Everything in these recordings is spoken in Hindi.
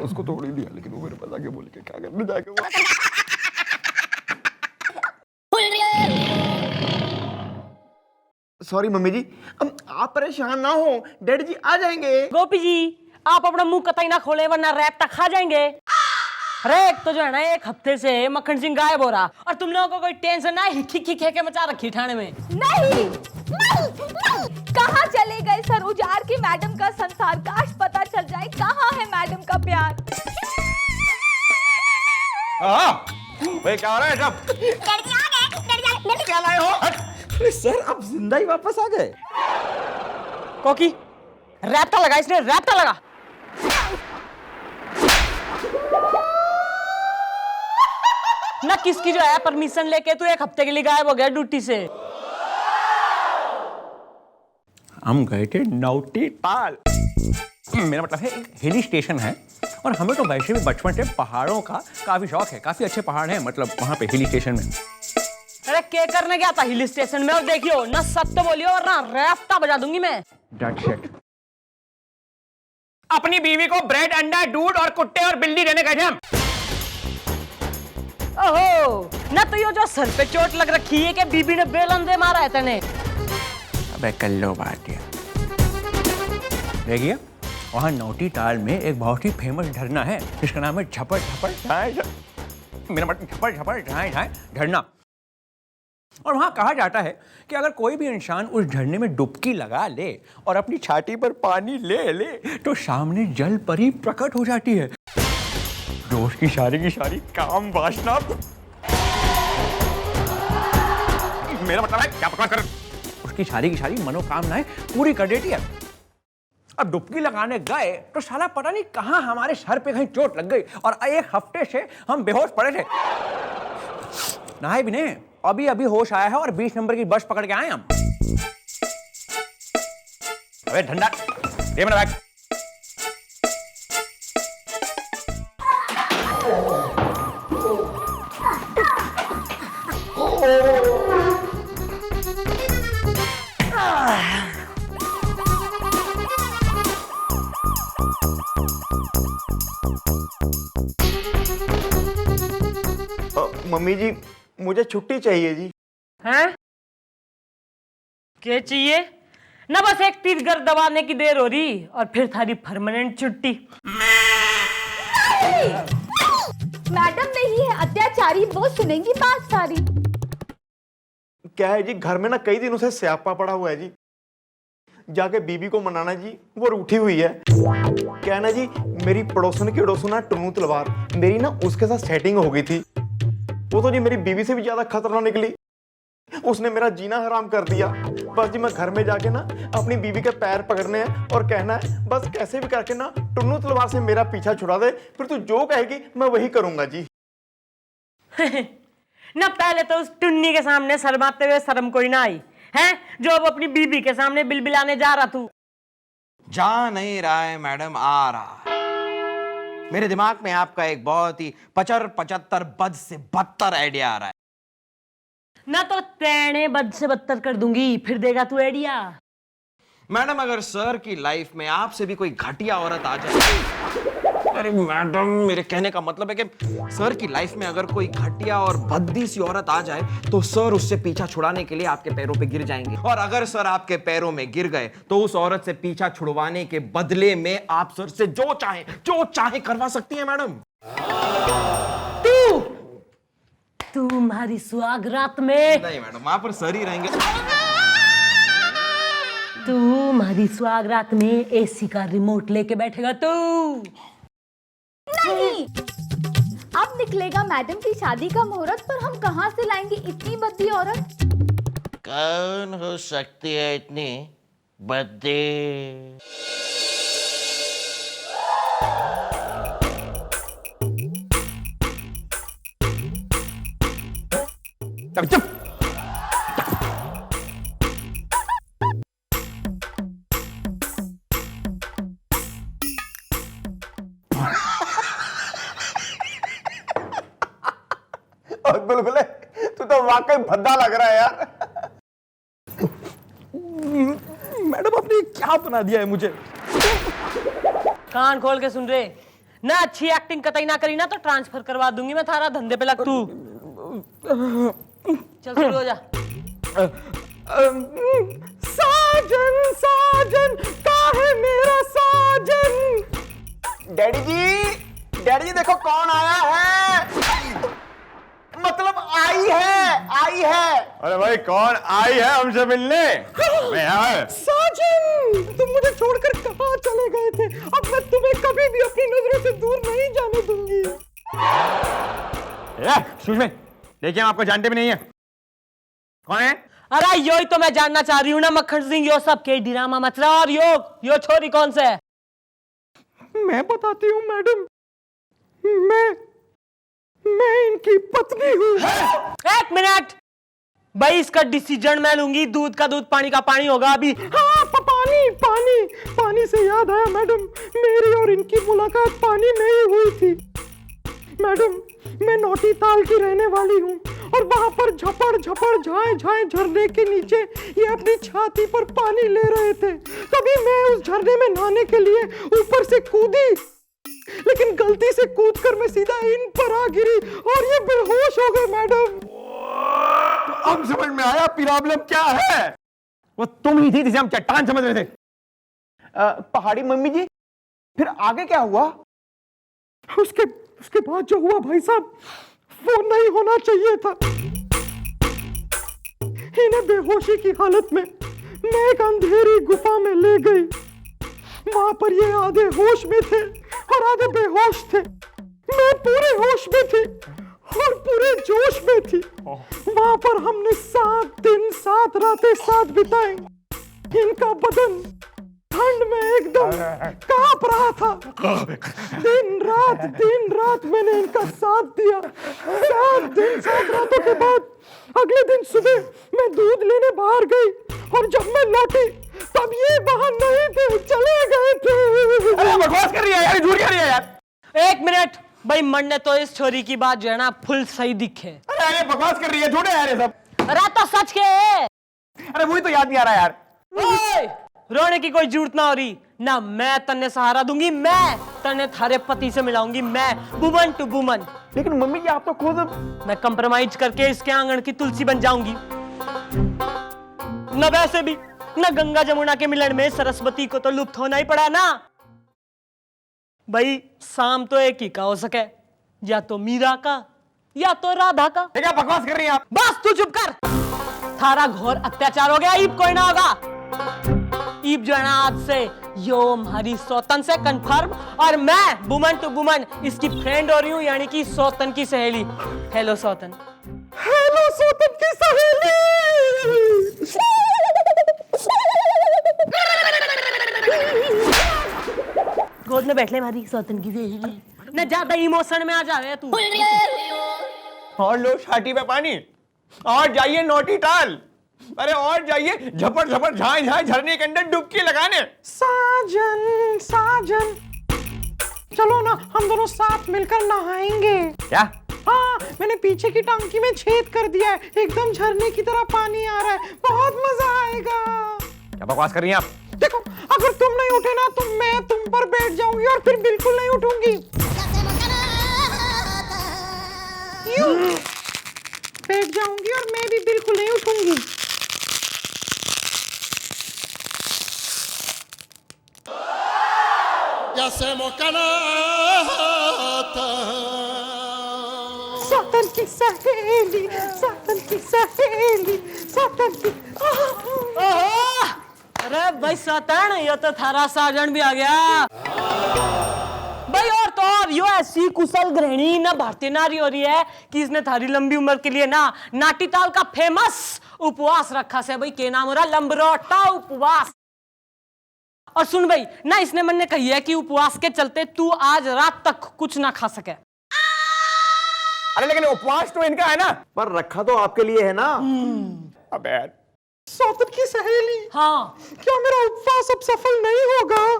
उसको तोड़ ही दिया, लेकिन वो मेरे पास आके बोल के क्या करने जाएगा वो। सॉरी मम्मी जी, आप परेशान ना हो, डैडी जी आ जाएंगे। गोपी जी आप अपना मुंह कतई ना खोले वरना रैप्टा खा जाएंगे। अरे एक तो जो है ना एक हफ्ते से मक्खन सिंह गायब हो रहा और तुम लोगों को कोई टेंशन ना हिखी खिखे के मचा रखी ठाणे में। नहीं कहाँ चले गए सर उजाड़ की मैडम का संसार, काश पता चल जाए कहाँ है मैडम का प्यार। भाई क्या हो रहा है सब? क्या लाए हो? अरे सर आप जिंदा ही वापस आ गए। कोकी रैप्टा लगा, इसने रैप्टा लगा। ना किसकी जो है परमिशन लेके तू एक हफ्ते के लिए गायब हो गया ड्यूटी से। हम गए थे नौटी ताल। मेरा मतलब है एक हिली स्टेशन है और हमें तो वैसे भी बचपन से पहाड़ों का काफी शौक है। काफी अच्छे पहाड़ हैं मतलब वहां पे हिली स्टेशन में। अरे क्या करने गया था हिल स्टेशन में? और देखियो ना सत्य बोलियो और ना रैप्टा बजा दूंगी मैं। That's it. अपनी बीवी को ब्रेड अंडा दूध और कुत्ते और बिल्ली देने गए थे हम। ओहो ना तो ये जो सर पे चोट लग रखी है कि बीबी ने बेलन दे मारा है तने। अबे कल्लो बात है। देखिए वहाँ नौटी ताल में एक बहुत ही फेमस झरना है जिसका नाम है झपर झपर झाए मेरा मतलब झपर झपर झाए झाए झरना। और वहाँ कहा जाता है कि अगर कोई भी इंसान उस झरने में डुबकी लगा ले और अपनी छाती पर पानी ले ले तो सामने जल परी प्रकट हो जाती है जो उसकी सारी की सारी काम वासना मेरा मतलब है क्या पकड़ कर उसकी सारी की सारी मनोकामनाएं पूरी कर देती है। अब डुबकी लगाने गए तो साला पता नहीं कहाँ हमारे सर पे कहीं चोट लग गई और एक हफ्ते से हम बेहोश पड़े थे। नहाए भी नहीं, अभी अभी होश आया है और 20 नंबर की बस पकड़ के आए हम। अबे ठंडा दे मेरा बैग। मम्मी जी मुझे छुट्टी चाहिए जी। हैं? क्या चाहिए? ना बस एक तीर गर्द दबाने की देर हो रही और फिर थारी परमानेंट छुट्टी। मैडम नहीं है अत्याचारी, वो सुनेंगी बात सारी। क्या है जी, घर में ना कई दिनों से स्यापा पड़ा हुआ है जी। जाके बीबी को मनाना जी, वो रूठी हुई है। क्या है ना जी, मेरी पड़ोसन की अड़ोसना टुनू तलवार मेरी ना उसके साथ सेटिंग हो गई थी। वो तो जी मेरी बीवी से भी ज्यादा खतरनाक निकली। उसने मेरा जीना हराम कर दिया। बस जी मैं घर में जाके ना अपनी बीवी के पैर पकड़ने हैं और कहना है बस कैसे भी करके ना टुन्नू तलवार से मेरा पीछा छुड़ा दे, फिर तू जो कहेगी मैं वही करूंगा जी। ना पहले तो उस टुन्नी के सामने शर्माते हुए शर्म कोई ना आई है जो अब अपनी बीबी के सामने बिलबिलाने जा रहा तू। जा नहीं रहा है मैडम, आ रहा है। मेरे दिमाग में आपका एक बहुत ही 75 बद से बदतर आइडिया आ रहा है। ना तो तेने बद से बदतर कर दूंगी, फिर देगा तू आइडिया। मैडम अगर सर की लाइफ में आपसे भी कोई घटिया औरत आ जाए, अरे मैडम मेरे कहने का मतलब है कि सर की लाइफ में अगर कोई घटिया और भद्दी सी औरत आ जाए तो सर उससे पीछा छुड़ाने के लिए आपके पैरों पे गिर जाएंगे और अगर सर आपके पैरों में गिर गए तो उस औरत से पीछा छुड़वाने के बदले में आप सर से जो चाहे करवा सकती हैं मैडम। तू हमारी सुहागरात में नहीं मैडम, वहां पर सर ही रहेंगे। तू हमारी सुहागरात में एसी का रिमोट लेके बैठेगा तू। नहीं अब निकलेगा मैडम की शादी का मुहूर्त, पर हम कहाँ से लाएंगे इतनी बद्दी औरत? कौन हो सकती है इतनी बद्दी? चुप। और बुलबुले तू तो वाकई भद्दा लग रहा है यार। मैडम आपने क्या बना दिया है मुझे? कान खोल के सुन रहे, ना अच्छी एक्टिंग कतई ना करी ना तो ट्रांसफर करवा दूंगी मैं थारा धंधे पे लग तू। चल शुरू हो जा। साजन साजन काहे मेरा साजन। डैडी जी देखो कौन आया है। मतलब आई है। अरे भाई कौन आई है हमसे मिलने? मैं यहाँ साजन तुम मुझे छोड़कर कहाँ चले गए थे? अब मैं तुम्हें कभी भी अपनी नजरों से दूर नहीं जाने दूंगी। सुन में देखिए हम आपको जानते भी नहीं है। कौन है? अरे यो ही तो मैं जानना चाह रही हूँ ना मक्खन सिंह, यो सब के ड्रामा मच रहा। और यो छोरी कौन से है? मैं बताती हूँ मैडम, मैं इनकी पत्नी हूँ। एक मिनट भाई, इसका डिसीजन मैं लूंगी। दूध का दूध पानी का पानी होगा अभी। हाँ पानी से याद आया मैडम, मेरी और इनकी मुलाकात पानी में ही हुई थी। मैडम मैं नौटी ताल की रहने वाली हूँ और वहां पर झपड़ झाए झरने के नीचे ये अपनी छाती पर पानी ले रहे थे। तभी मैं उस झरने में नहाने के लिए ऊपर से कूदी, लेकिन गलती से कूदकर मैं सीधा इन पर आ गिरी और ये बेहोश हो गए मैडम। अब समझ में आया प्रॉब्लम क्या है। वो तुम ही थी जिसे हम चट्टान समझ रहे थे। पहाड़ी मम्मी जी फिर आगे क्या हुआ? उसके बाद जो हुआ भाई साहब वो नहीं होना चाहिए था। इन्हें बेहोशी की हालत में मैं एक अंधेरी गुफा में ले गई। वहां पर ये आधे होश में थे और आधे बेहोश थे। मैं पूरे होश में थी और पूरे जोश में थी। वहां पर हमने 7 दिन 7 रातें साथ बिताए। इनका बदन ठंड में एकदम कांप रहा था। दिन रात मैंने इनका साथ दिया। 7 दिन 7 रातों के बाद अगले दिन सुबह मैं दूध लेने बाहर गई और जब मैं लौटी तब ये वहां नहीं थे, चले गए थे। अरे बकवास कर रही है यार, झूठ कह रही है यार। एक मिनट भाई, मरने तो इस छोरी की बात जो है ना फुल सही दिखे। अरे बकवास कर रही है, झूठ है यार ये सब। अरे तो सच के है। अरे वही तो याद नहीं आ रहा यार। ओए, रोने की कोई जरूरत ना हो रही ना। मैं तन्ने सहारा दूंगी, मैं तन्ने थारे पति से मिलाऊंगी, मैं वुमन टू वुमन। लेकिन मम्मी जी आप तो खुद। मैं कंप्रोमाइज करके इसके आंगन की तुलसी बन जाऊंगी। न वैसे भी न गंगा जमुना के मिलन में सरस्वती को तो लुप्त होना ही पड़ा ना भाई। शाम तो एक ही का हो सके, या तो मीरा का या तो राधा का। क्या बकवास कर रही हैं आप? बस तू चुप कर। थारा घोर अत्याचार हो गया, ईब कोई ना होगा। ईब जो है ना आज से यो हमारी सौतन से कंफर्म, और मैं वुमन टू वुमन इसकी फ्रेंड हो रही हूँ, यानी कि सौतन की सहेली। हेलो सौतन। हेलो सौतन की सहेली। गोद में बैठ ले हमारी सौतन की सहेली। न ज्यादा इमोशन में आ जा रहे तू। और लो छाती पे पानी, और जाइए नोटी ताल। अरे और जाइए झपड़ झाए झरने के अंदर डुबकी लगाने। साजन चलो ना, हम दोनों साथ मिलकर नहाएंगे। क्या? हाँ मैंने पीछे की टंकी में छेद कर दिया है, एकदम झरने की तरह पानी आ रहा है, बहुत मजा आएगा। क्या बकवास कर रही हैं आप? देखो अगर तुम नहीं उठे ना तो मैं तुम पर बैठ जाऊंगी और फिर बिल्कुल नहीं उठूंगी। यूं बैठ जाऊंगी और मैं भी बिल्कुल नहीं उठूंगी। सौतन की सहेली, सौतन की सहेली, सौतन की। अरे भाई सौतन, ये तो थारा साजन भी आ गया भाई। और तो और यो ऐसी कुशल गृहिणी ना भारतीय नारी हो रही है कि इसने थारी लंबी उम्र के लिए ना नाटीताल का फेमस उपवास रखा से भाई। के नाम हो रहा लंबरोटा उपवास। और सुन भाई ना, इसने मन ने कही है कि उपवास के चलते तू आज रात तक कुछ ना खा सके। अरे लेकिन उपवास तो इनका है ना। पर रखा तो आपके लिए है ना। अबे यार। सौतन की सहेली, हाँ क्या मेरा उपवास अब सफल नहीं होगा?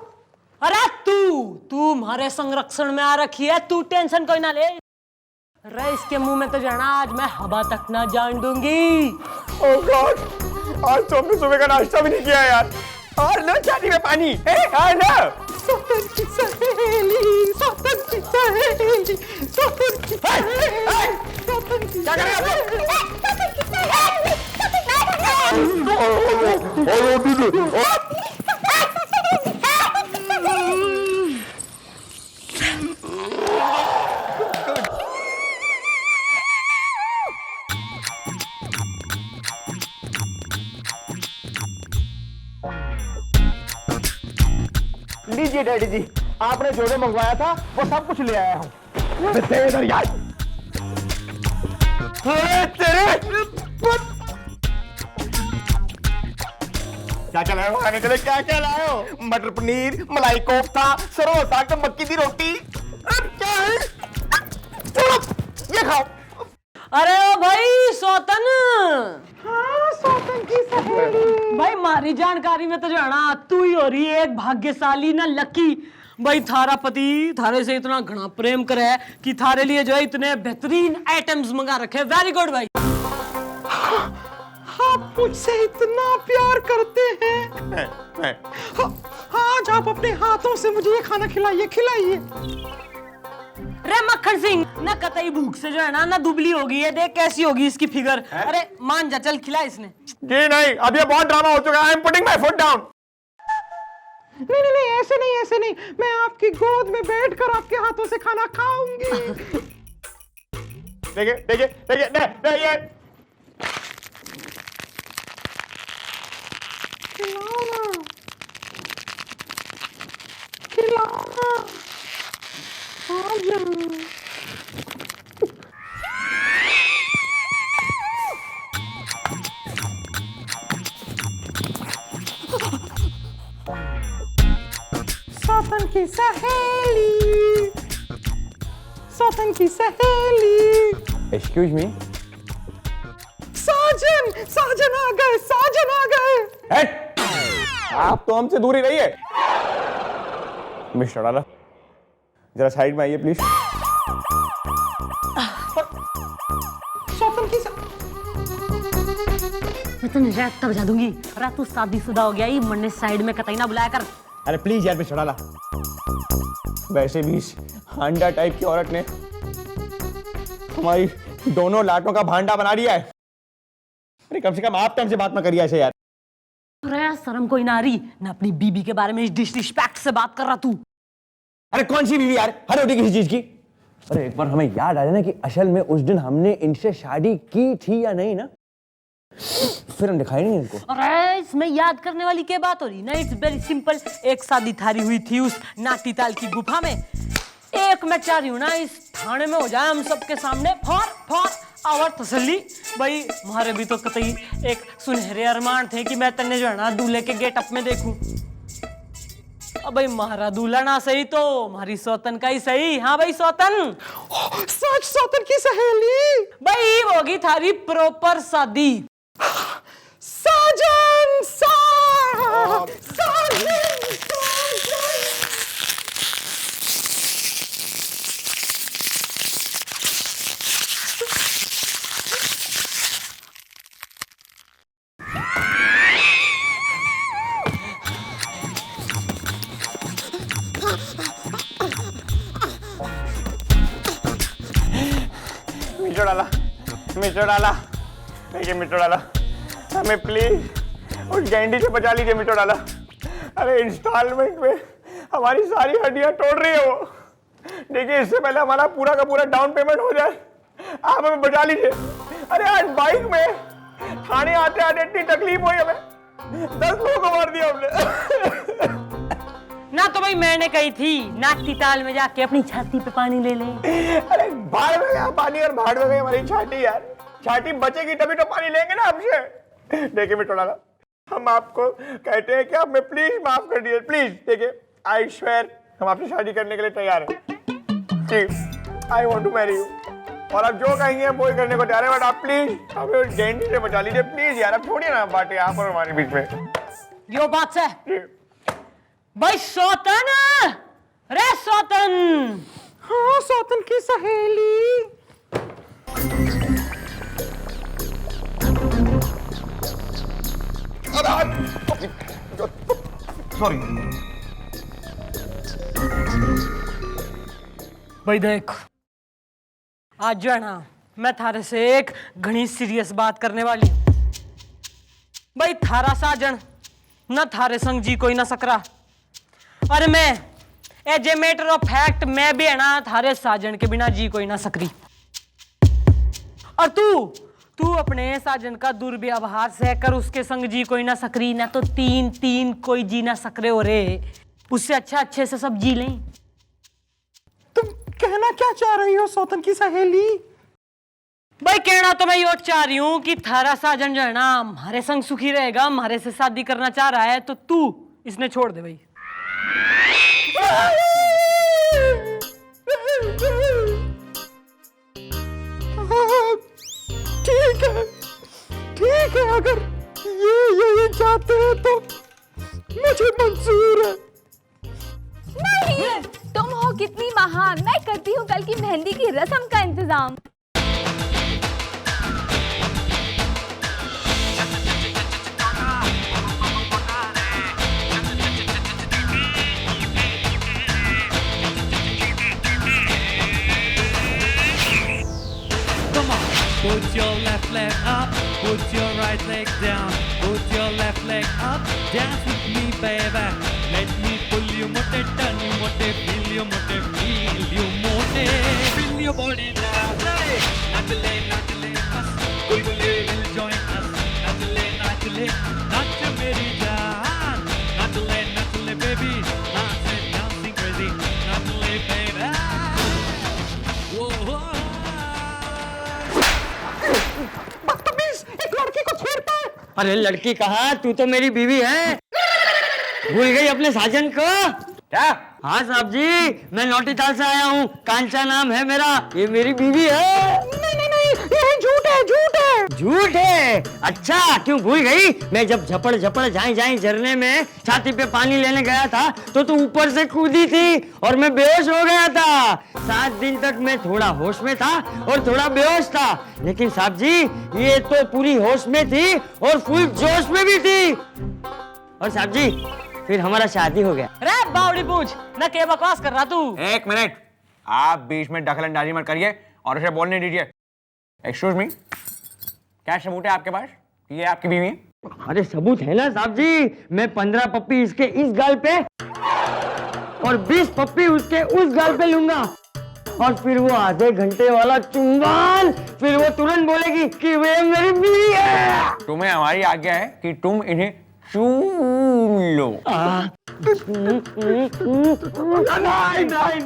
अरे तू हमारे संरक्षण में आ रखी है, तू टेंशन कोई ना ले। अरे इसके मुंह में तो जाना आज मैं हवा तक ना जान दूंगी। ओह गॉड, आज तो हमने सुबह का नाश्ता भी नहीं किया यार। और लो छाती में पानी। ना सौतन की सहेली, सौतन की सहेली, सौतन की सहेली, सौतन की लीजिए डैडी जी, आपने जो जो मंगवाया था वो सब कुछ ले आया हूँ। इधर यार। क्या क्या लाए हो खाने के लिए? क्या क्या लाए हो? मटर पनीर, मलाई कोफ्ता, सरसों साग, मक्की की रोटी। अब क्या है? ये खाओ। अरे ओ भाई सौतन। हाँ, सौतन की सहेली। भाई मारी जानकारी में तो जाना तू ही हो रही है एक भाग्यशाली ना लकी। भाई थारा पति थारे से इतना घना प्रेम करे है कि थारे लिए जो है इतने बेहतरीन आइटम्स मंगा रखे। वेरी गुड भाई। आप मुझसे इतना प्यार करते हैं। आज आप अपने हाथों से मुझे ये खाना खिलाइए। रे मक्खन सिंह ना कतई भूख से जो है ना दुबली होगी है। देख कैसी होगी इसकी फिगर। अरे मान जा, चल खिला इसने। जी नहीं, अब ये बहुत ड्रामा हो चुका है। I am putting my foot down. नहीं, ऐसे नहीं। मैं आपकी गोद में बैठकर आपके हाथों से खाना खाऊंगी। देखिए। खिलाओ। सौतन की सहेली, सौतन की सहेली। Excuse me. साजन आ गए। आप तो हमसे दूर ही रहिए। मिस्टर डाला, जरा साइड में आइए प्लीज। सौतन की मैं तो नजर तब बजा दूंगी। अरे तू शादीशुदा हो गया ही, मरने साइड में कतई ना बुलाया कर। अरे प्लीज यार मिस्टर डाला, वैसे भी इस हांडा टाइप की औरत ने हमारी दोनों लाटों का भांडा बना दिया है। अरे कम से कम आप तो हमसे बात ना करिए ऐसे यार। अरे शर्म कोई ना रही ना अपनी बीबी के बारे में डिसरिस्पेक्ट से बात कर रहा तू। अरे कौन सी बीवी यार, हर होती किसी चीज की। अरे एक बार हमें याद आ जाए ना कि असल में उस दिन हमने इनसे शादी की थी या नहीं ना, फिर हम दिखाई नहीं इनको। अरे इसमें याद करने वाली क्या बात हो रही ना। It's very simple. एक शादी थारी हुई थी उस नाटीताल की गुफा में। एक मैं चाह रही हूँ ना इस थाने में हो जाए हम सबके सामने फॉर आवर तसल्ली। भाई हमारे भी तो कतई एक सुनहरे अरमान थे कि मैं तन्ने जो है ना दूल्हे के गेटअप में देखूं। अब भाई हमारा दूल्हा ना सही तो हमारी सौतन का ही सही। हाँ भाई सौतन। सच सौतन की सहेली। भाई होगी थारी प्रॉपर शादी। साजन मिस्टर डाला, देखिए मिस्टर डाला, हमें प्लीज उस गैंडी से बचा लीजिए मिस्टर डाला। अरे इंस्टॉलमेंट में हमारी सारी हड्डियां तोड़ रही है वो। देखिए इससे पहले हमारा पूरा का पूरा डाउन पेमेंट हो जाए, आप हमें बचा लीजिए। अरे आज बाइक में थाने आते आते इतनी तकलीफ हुई हमें, 10 लोगों को मार दिया हमने। ना तो भाई मैंने कही थी नाटीताल में जाके अपनी छाती पे पानी ले ले। अरे भाड़ में गया पानी और भाड़ में गई हमारी छाती यार। छाती बचेगी तभी तो पानी लेंगे ना आपसे। देखिए मिस्टर डाला, हम आपको कहते हैं कि आप हमें प्लीज माफ कर दीजिए प्लीज। देखिए आई स्वेयर हम आपसे शादी करने के लिए तैयार हैं जी। I want to marry you और आप जो कहेंगे हम वही करने को तैयार हैं, बट आप प्लीज हमें उस गैंडी से बचा लीजिए प्लीज यार। अब छोड़िए ना बातें आप और हमारे बीच में। यो बात है जी भाई सौतन। रे सौतन। हाँ सौतन की सहेली। सॉरी भाई देख, आज जो है ना, मैं थारे से एक घनी सीरियस बात करने वाली हूं। भाई थारा साजन न थारे संग जी कोई ना सकरा, और मैं as a matter of fact मैं भी है ना थारे साजन के बिना जी कोई ना सकरी। और तू अपने साजन का दुर्व्यवहार सहकर उसके संग जी कोई ना सकरी, ना तो तीन कोई जी ना सकरे हो रे। उससे अच्छा अच्छे से सब जी लें। तुम कहना क्या चाह रही हो सौतन की सहेली? भाई कहना तो मैं यो चाह रही हूं कि थारा साजन जो है ना हमारे संग सुखी रहेगा, हमारे से शादी करना चाह रहा है, तो तू इसने छोड़ दे भाई। ठीक है, अगर ये चाहते हैं तो मुझे मंजूर है। नहीं, तुम हो कितनी महान। मैं करती हूँ कल की मेहंदी की रस्म का इंतजाम। Put your left leg up, put your right leg down, put your left leg up, dance with me baby. Let me pull you mote, turn you mote, feel you mote, feel you mote. Feel your body now, hey. Naachale, us, gulgule will join us. Naachale, naach meri jaan. Naachale baby, dancing crazy. Naachale baby. Whoa. एक लड़की को छेड़ता है। अरे लड़की कहाँ, तू तो मेरी बीवी है। भूल गई अपने साजन को? क्या? हाँ साहब जी, मैं नौटी ताल से आया हूँ, कांचा नाम है मेरा, ये मेरी बीवी है। नहीं, ये झूठ है। झूठ है? अच्छा, क्यों भूल गई? मैं जब झपड़ झाई झरने में छाती पे पानी लेने गया था तो तू ऊपर से कूदी थी और मैं बेहोश हो गया था। 7 दिन तक मैं थोड़ा होश में था और थोड़ा बेहोश था, लेकिन साहब जी ये तो पूरी होश में थी और फुल जोश में भी थी। और साहब जी फिर हमारा शादी हो गया। अरे बावड़ी पूछ ना, क्या बकवास कर रहा तू? 1 मिनट, आप बीच में दखलंदाजी मत करिए और उसे बोलने दीजिए। एक्सक्यूज मी, क्या सबूत है आपके पास ये आपकी बीवी है? अरे सबूत है ना साहब जी, मैं 15 पप्पी इसके इस गाल पे और 20 पप्पी उसके उस गाल पे लूंगा, और फिर वो आधे घंटे वाला चुंबन, फिर वो तुरंत बोलेगी कि वे मेरी बीवी है। तुम्हें हमारी आज्ञा है कि तुम इन्हें चूम लो। नहीं,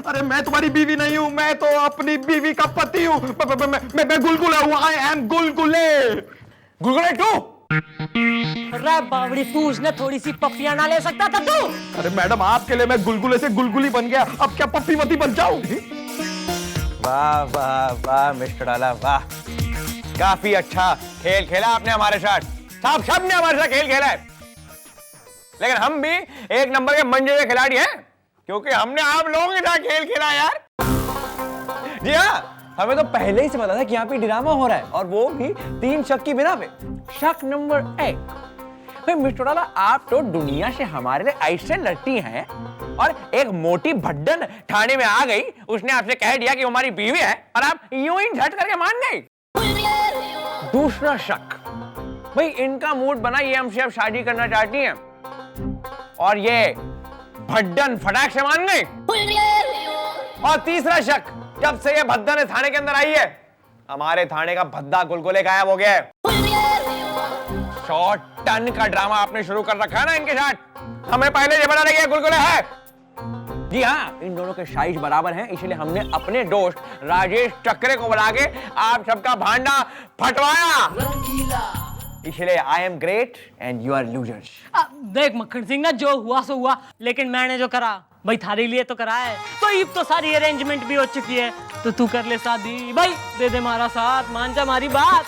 अरे मैं तुम्हारी बीवी नहीं हूँ, मैं तो अपनी बीवी का पति हूँ। मैं गुलगुले हूँ, आई एम गुलगुले। गुलगुले तू? अरे बावड़ी पूछ ना, थोड़ी सी पप्पियां ना ले सकता था तू? अरे मैडम, आपके लिए मैं गुलगुले से गुलगुली बन गया, अब क्या पप्पी वती बन जाऊं? वाह वाह वाह मिस्टर डाला, वाह, काफी अच्छा खेल खेला आपने हमारे साथ। साहब सबने हमारे साथ खेल खेला है, लेकिन हम भी 1 नंबर के मंजे हुए खिलाड़ी हैं, क्योंकि हमने आप लोगों के साथ खेल खेला यार। जी हाँ, हमें तो पहले ही से पता था कि यहाँ पे ड्रामा हो रहा है, और वो भी 3 शक की बिना पे। शक नंबर 1, मिस्टर डाला, आप तो दुनिया से हमारे लिए ऐसे लड़ती हैं, और एक मोटी भड्डन थाने में आ गई, उसने आपसे कह दिया कि हमारी बीवी है, और आप यूं ही झट करके मान गई। दूसरा शक, भाई इनका मूड बना, ये हमसे अब शादी करना चाहती हैं, और ये भड्डन फटाक से मान गई। और तीसरा शक, जब से ये भद्दन थाने के अंदर आई है, हमारे थाने का भद्दा गुलगुले गायब हो गया है। 100 टन का ड्रामा आपने शुरू कर रखा है ना इनके साथ, हमें पहले ये बता रही है गुलगुले है। जी हाँ, इन दोनों के साइज बराबर हैं, इसलिए हमने अपने दोस्त राजेश चक्रे को बुला के आप सबका भांडा फटवाया। इसलिए I am great and you are losers. देख मक्खन सिंह ना, जो हुआ सो हुआ, लेकिन मैंने जो करा भाई थारे लिए तो करा है, तो अब तो सारी अरेंजमेंट भी हो चुकी है, तो तू कर ले शादी भाई, दे दे हमारा साथ, मान जा हमारी बात।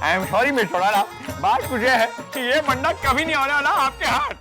आई एम सॉरी मिस्टर डाला, बात कुछ है कि ये बंदा कभी नहीं आने वाला आपके हाथ।